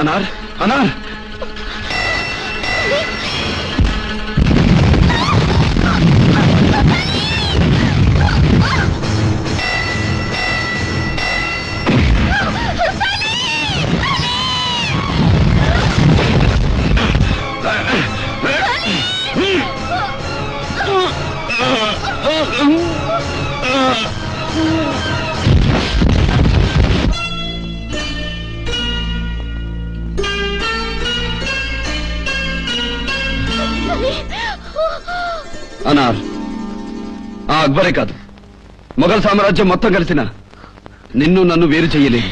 అనార్ అనార్ అనార్ ఆ అక్బరే కాదు మొఘల్ సామ్రాజ్యం మొత్తం కలిసిన నిన్ను నన్ను వేరు చెయ్యలేదు.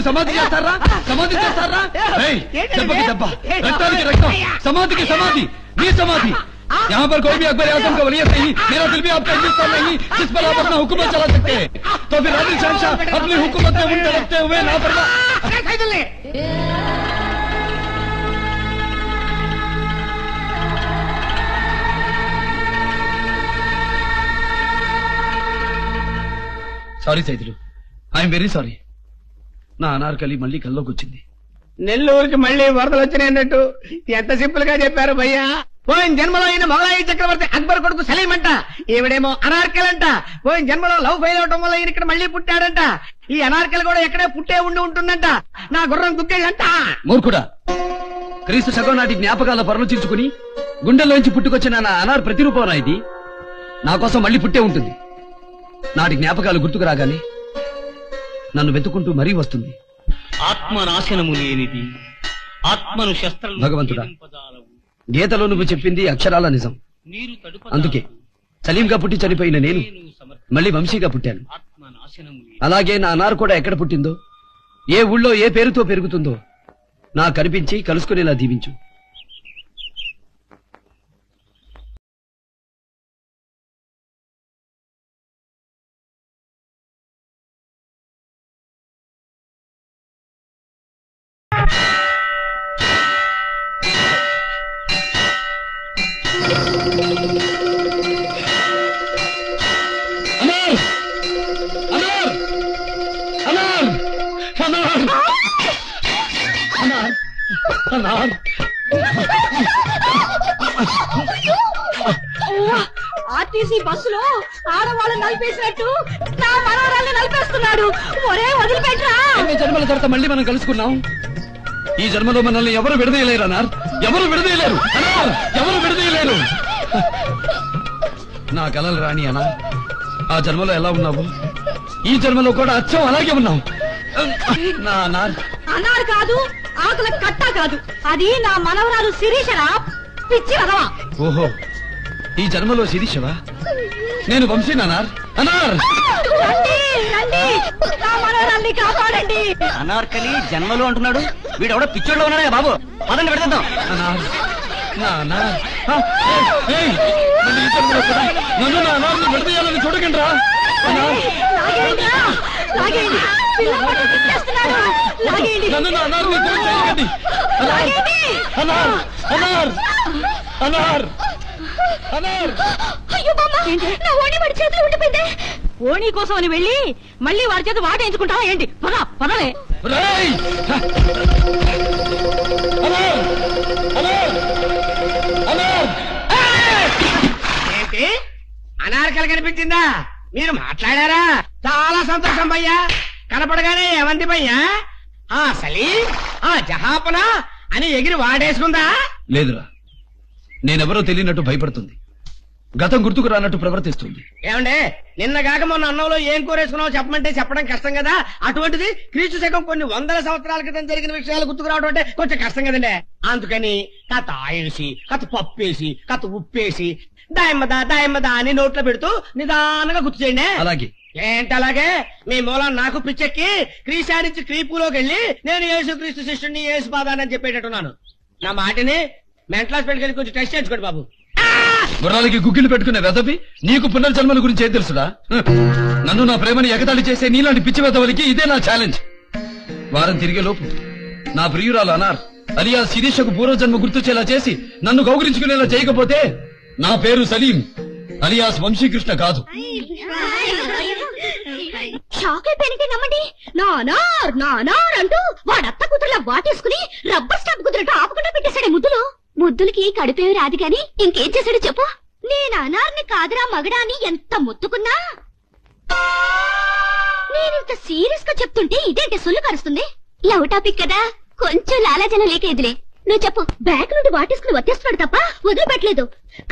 समाधि समाधि दब्बा दब्बा रक्ताనికి रक्तम समाधि की समाधि ये समाधि यहाँ पर कोई भी अकबर आजम का वलीयत नहीं, मेरा दिल भी आपका हिंदुस्तान नहीं जिस पर आप अपना हुकूमत चला सकते हैं। तो फिर आदिल शहंशाह अपनी हुकूमत में उल्टे रखते हुए लापरवाह। Sorry Saidulu, I'm very sorry. నా అనార్కలి మళ్ళీ కల్లోకి వచ్చింది. నెల్లూరుకి మళ్ళీ వరదలు వచ్చినాయన్నట్టు ఎంత సింపుల్ గా చెప్పారు భయ్యా. పోయిన జన్మలో అయిన మొగలాయి చక్రవర్తి అక్బర్ కొడుకు సలీం అంట, ఈవిడేమో అనార్కల్ అంట. పోయిన జన్మలో లవ్ ఫెయిల్ అవటం వల్ల ఈయన ఇక్కడ మళ్ళీ పుట్టాడంట. ఈ అనార్కల్ కూడా ఎక్కడే పుట్టే ఉండి ఉంటుందంట. నా గుర్రం దుక్కేదంట. మూర్ఖుడా, క్రీస్తు శకం నాటి జ్ఞాపకాల పరులు చీల్చుకుని గుండెల్లోంచి పుట్టుకొచ్చిన నా అనార్ ప్రతిరూపం ఇది. నా కోసం మళ్ళీ పుట్టే ఉంటుంది. నాటి జ్ఞాపకాలు గుర్తుకు రాగానే నన్ను వెతుకుంటూ మరీ వస్తుంది. ఆత్మనాశనము లేనిది ఆత్మను శస్త్రం. భగవంతుడా, గీతలో నువ్వు చెప్పింది అక్షరాల నిజం. అందుకే సలీంగా పుట్టి చనిపోయిన నేను మళ్ళీ వంశీగా పుట్టాను. అలాగే నా అనార్ కూడా ఎక్కడ పుట్టిందో, ఏ ఊళ్ళో ఏ పేరుతో పెరుగుతుందో నాకు కనిపించి కలుసుకునేలా దీవించు. ఆర్టీసీ బస్సులో ఆడవాళ్ళని నలిపేసినట్టు నా మనవరాల్ని నలిపేస్తున్నాడు. ఒరే వదిలిపెట్టరా. ఎన్ని జన్మల తర్వాత మళ్ళీ మనం కలుసుకున్నాం. ఈ జన్మలో మనల్ని ఎవరు విడదీయలేరు అనార్, ఎవరు విడదీయలేరు అనార్, ఎవరు విడదీయలేరు. నా కలలు రాణి అనార్, ఆ జన్మలో ఎలా ఉన్నావు ఈ జన్మలో కూడా అచ్చం అలాగే ఉన్నావు. నా అనార్ అనార్ కాదు, ఆకుల కట్ట కాదు, అది నా మనవరాలు శిరీషరా. పిచ్చి వదవా. ఓహో, ఈ జన్మలో శిరీషవా? నేను వంశీ అనార్. అనార్ నా మనవరాల్ని కాపాడండి. అనార్కలి జన్మలు అంటున్నాడు, వీడెవడో పిచ్చోడ్లో ఉన్నాడే బాబు. పదండి పెడతాం. అనార్ నా అనార్, నన్ను నా అనార్ని విడదీయాలని చూడకండి రా. నన్ను నా అనార్ని చేయకండి. అనార్ అనార్ అనార్ అనార్. అయ్యో బామ్మ, నా ఓణి వాడి చేతులు ఉండిపోయింది. ఓణి కోసం అని వెళ్ళి మళ్ళీ వాడి చేత వాటేయించుకుంటావా ఏంటి? పద పదలే. ఏంటి అనార్కలి కనిపించిందా? మీరు మాట్లాడారా? చాలా సంతోషం భయ్యా. కనపడగానే ఏమంది భయ్యా? ఆ సలీం, ఆ జహాపనా అని ఎగిరి వాడేసుకుందా? లేదురా, నేనెవరో తెలియనట్టు భయపడుతుంది. గతం గుర్తుకు రానట్టు ప్రవర్తిస్తుంది. ఏమండే, నిన్నగాక మొన్న అన్నంలో ఏం కూరేసుకున్నావో చెప్పమంటే చెప్పడం కష్టం కదా. అటువంటిది క్రీస్తు శకం కొన్ని వందల సంవత్సరాల క్రితం జరిగిన విషయాలు గుర్తుకు రావడం అంటే కొంచెం కష్టం కదండి. అందుకని కథ ఆయేసి, కథ పప్పేసి, కథ ఉప్పేసి దాయమ్మదా అని నోట్లో పెడుతూ నిదానంగా గుర్తు చేయండి. అలాగే. ఏంటి అలాగే? మీ మూలం నాకు పిచ్చెక్కి క్రీశానించి క్రీపులోకి వెళ్ళి నేను యేసు క్రీస్తు శిష్యుడిని యేసు పాదానని చెప్పేటట్టున్నాను. నా మాటని మెంటల్ హాస్పిటల్కి వెళ్ళి కొంచెం టెస్ట్ చేయించుకోండి బాబు. గుర్రాలకి గుగ్గిలు పెట్టుకునే వెదవి నీకు పునర్జన్మల గురించి ఏం తెలుసుడా? నన్ను నా ప్రేమని ఎగతాళి చేసే నీలాంటి పిచ్చి వెదవులకి ఇదే నా ఛాలెంజ్. వారం తిరిగే లోపు నా ప్రియురాలు అనార్ అలియా శిరీషకు పూర్వజన్మ గుర్తొచ్చేలా చేసి నన్ను గౌరవించుకునేలా చేయకపోతే నా పేరు సలీం అలియాస్ వంశీకృష్ణ కాదు. షాక్ అయిపోయినట్టే నమ్మండి. నానార్ అంటూ వాడత్త కూతురులా వాటేసుకుని రబ్బర్ స్టాంప్ కుదిరట్టు ఆపకుండా పెట్టేశాడే ముద్దులు. ముద్దులకి కడిపేవి రాదు గాని ఇంకేం చేశాడు చెప్పు. నేను అనార్ని కాదురా మగడా అని ఎంత ముత్తుకున్నా నేనింత సీరియస్ గా చెప్తుంటే ఇదేంటి సొల్లు కరుస్తుంది. లవ్ టాపిక్ కదా కొంచెం లాలాజన లేకేదిలే. నువ్వు చెప్పు. బ్యాగ్ నుండి వాటేసుకుని వచ్చేస్తున్నాడు తప్ప వదిలిపెట్టలేదు.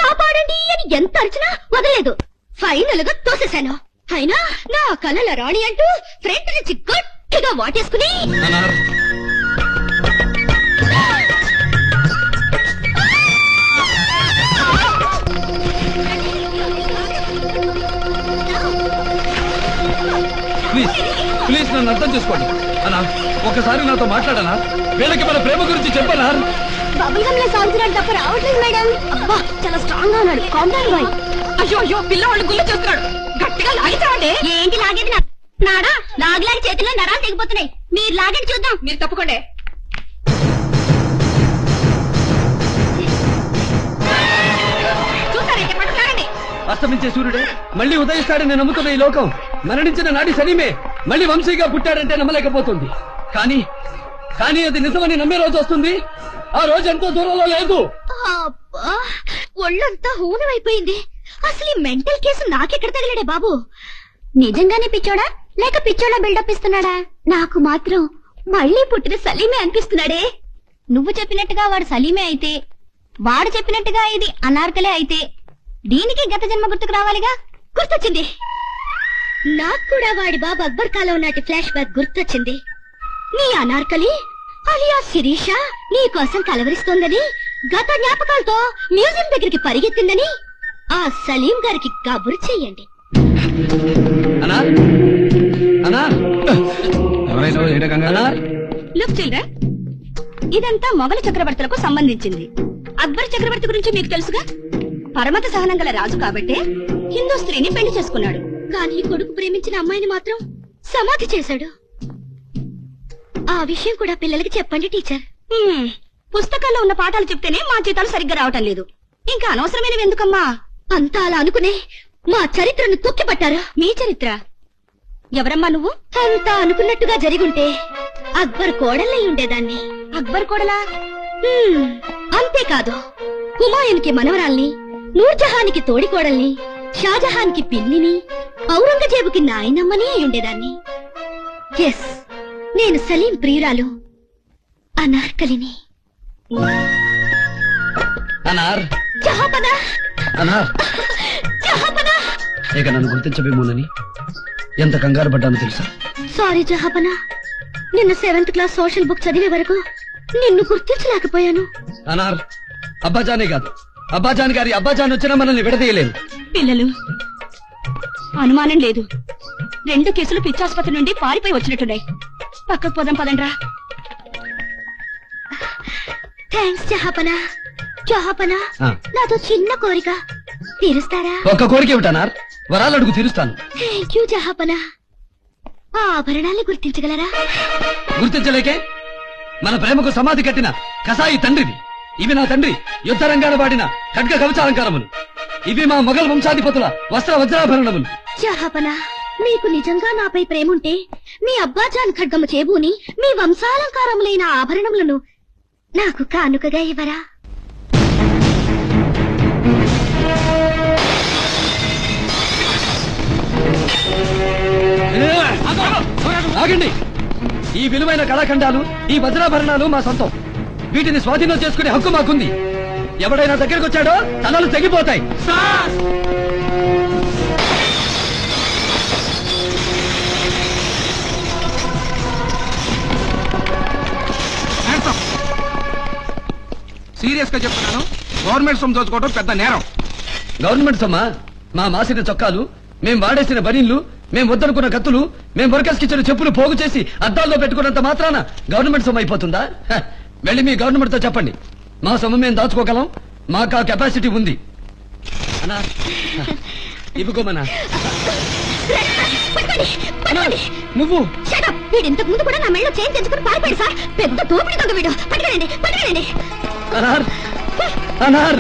కాపాడండి అని ఎంత అరిచినా వదలలేదు. ఫైనల్ గా తోసేశాను. అయినా నా కలల రాణి అంటూ ఫ్రంట్ నుంచి గట్టిగా వాటేసుకుని ప్లీజ్ నన్ను అర్థం చేసుకోండి అన్నా. ఒకసారి నాతో మాట్లాడనా? వీళ్ళకి మన ప్రేమ గురించి చెప్పనా? బబుల్ గమ్ లో సాగుతున్నాడు తప్ప రావట్లేదు మేడం. అబ్బా చాలా స్ట్రాంగ్ గా ఉన్నాడు. Complan boy. అయ్యో పిల్లవాళ్ళు గుళ్ళు చేస్తున్నాడు. గట్టిగా లాగించామండి. ఏంటి లాగేది? నాడా నాగులాగి చేతిలో నరాలు తెగిపోతున్నాయి. మీరు లాగండి చూద్దాం. మీరు తప్పుకోండి. చూసారండి పట్టుకున్నారండి. అస్తమించే సూర్యుడే మళ్ళీ ఉదయిస్తాడని నమ్ముతున్న ఈ లోకం మరణించిన నాటి సలీమే మళ్ళీ వంశీగా పుట్టాడంటే నమ్మలేకపోతుంది. కానీ అది నిజమని నమ్మే రోజు వస్తుంది. ఆ రోజు ఎంతో దూరంలో లేదు. ఒళ్ళంతా హూనమైపోయింది. అసలు ఈ మెంటల్ కేసు నాకెక్కడ తగిలాడే బాబు? నిజంగానే పిచ్చోడా లేక పిచ్చోడా బిల్డప్ ఇస్తున్నాడా? నాకు మాత్రం మళ్ళీ పుట్టిన సలీమే అనిపిస్తున్నాడే. నువ్వు చెప్పినట్టుగా వాడు సలీమే అయితే, వాడు చెప్పినట్టుగా ఇది అనార్కలే అయితే దీనికి గత జన్మ గుర్తుకు రావాలిగా. గుర్తొచ్చింది. నాకు కూడా వాడి బాబు అక్బర్ కాలం నాటి ఫ్లాష్ బ్యాక్ గుర్తొచ్చింది. నీ అనార్కలి అలియా శిరీష నీ కోసం కలవరిస్తోందని, గత జ్ఞాపకాలతో మ్యూజియం దగ్గరికి పరిగెత్తిందని ఆ సలీం గారికి కబురు చెయ్యండి. లుక్ చిల్డ్రన్, ఇదంతా మొఘల్ చక్రవర్తులకు సంబంధించింది. అక్బర్ చక్రవర్తి గురించి మీకు తెలుసుగా. పరమత సహనం గల రాజు కాబట్టే హిందూ స్త్రీని పెళ్లి చేసుకున్నాడు. కానీ కొడుకు ప్రేమించిన అమ్మాయిని మాత్రం సమాధి చేశాడు. ఆ విషయం కూడా పిల్లలకి చెప్పండి టీచర్. పుస్తకాల్లో ఉన్న పాఠాలు చెప్తేనే మా జీతాలు సరిగ్గా రావటం లేదు. ఇంకా అనవసరమైనవి ఎందుకమ్మా? అంతా అలా అనుకునే మా చరిత్రను తొక్కిపట్టారు. మీ చరిత్ర? ఎవరమ్మా నువ్వు? అంతా అనుకున్నట్టుగా జరిగుంటే అక్బర్ కోడలై ఉండేదాన్ని. అక్బర్ కోడలా? అంతేకాదు, హుమాయూన్కి మనవరాల్ని, నూర్జహాన్కి తోడికోడల్ని, షాజహాన్కి పిన్నిని, ఔరంగజేబుకి నాయనమ్మని అయి ఉండేదాన్ని. ఎస్, నేను సలీం ప్రియురాలు అనార్కలిని. ఇక నన్ను గుర్తించబేమోనని ఎంత కంగారు పడ్డానో తెలుసా? సారీ జహాపనా, నిన్న 7th క్లాస్ సోషల్ బుక్ చదివే వరకు నిన్ను గుర్తించలేకపోయాను. అనార్, అబ్బాజానే కాదు, అబ్బాజాన్ గారి అబ్బాజాన్ వచ్చినా మనల్ని విడదీయలేదు. పిల్లలు, అనుమానం లేదు, 2 కేసులు పిచ్చాసుపత్రి నుండి పారిపోయి వచ్చినట్టున్నాయి. పక్కకు పోదాం పదండ్రా. థ్యాంక్స్ జహాపనా. జహాపనా, నాతో చిన్న కోరిక తీరుస్తారా? ఒక్క కోరిక ఏమిటన్నారు? వరాలు అడుగు తీరుస్తాను. థ్యాంక్ యూ జహాపనా. ఆ ఆభరణాన్ని గుర్తించగలరా? గుర్తించలేకే? మన ప్రేమకు సమాధి కట్టిన కసాయి తండ్రివి. ఇవి నా తండ్రి యుద్ధరంగాన వాడిన ఖడ్గ కవచాలంకారములు. ఇవి మా మొఘల్ వంశాధిపతుల వస్త్ర వజ్రాభరణములు. జహాపనా, మీకు నిజంగా నాపై ప్రేముంటే మీ అబ్బాజాన్ ఖడ్గము చేబూని మీ వంశాలంకారములైన ఆభరణములను నాకు కానుకగా ఇవ్వరా? ఆగండి. ఈ విలువైన కళాఖండాలు, ఈ వజ్రాభరణాలు మా సొంతం. వీటిని స్వాధీనం చేసుకునే హక్కు మాకుంది. ఎవడైనా దగ్గరకు వచ్చాడో తలలు తెగిపోతాయి. సీరియస్ గా చెప్తున్నాను, గవర్నమెంట్ సొమ్ము దోచుకోవడం పెద్ద నేరం. గవర్నమెంట్ సొమ్మా? మా మాసిన చొక్కాలు, మేం వాడేసిన బనీళ్లు, మేం వద్దనుకున్న కత్తులు, మేం వర్కర్స్కిచ్చిన చెప్పులు పోగు చేసి అద్దాల్లో పెట్టుకున్నంత మాత్రాన గవర్నమెంట్ సొమ్ము అయిపోతుందా? వెళ్ళి మీ గవర్నమెంట్ తో చెప్పండి, మా సొమ్ము మేము దాచుకోగలం, మాకు ఆ కెపాసిటీ ఉంది. అన్నా ఇవ్వుకోమన్నా. నువ్వు వీడు ఇంతకు ముందు కూడా నా మెళ్ళలో చైన్ తెచ్చుకుని పారిపోయాడు సార్. పెద్ద తోపిడి దొంగ వీడు. పట్టుకెళ్ళండి. అనార్ అనార్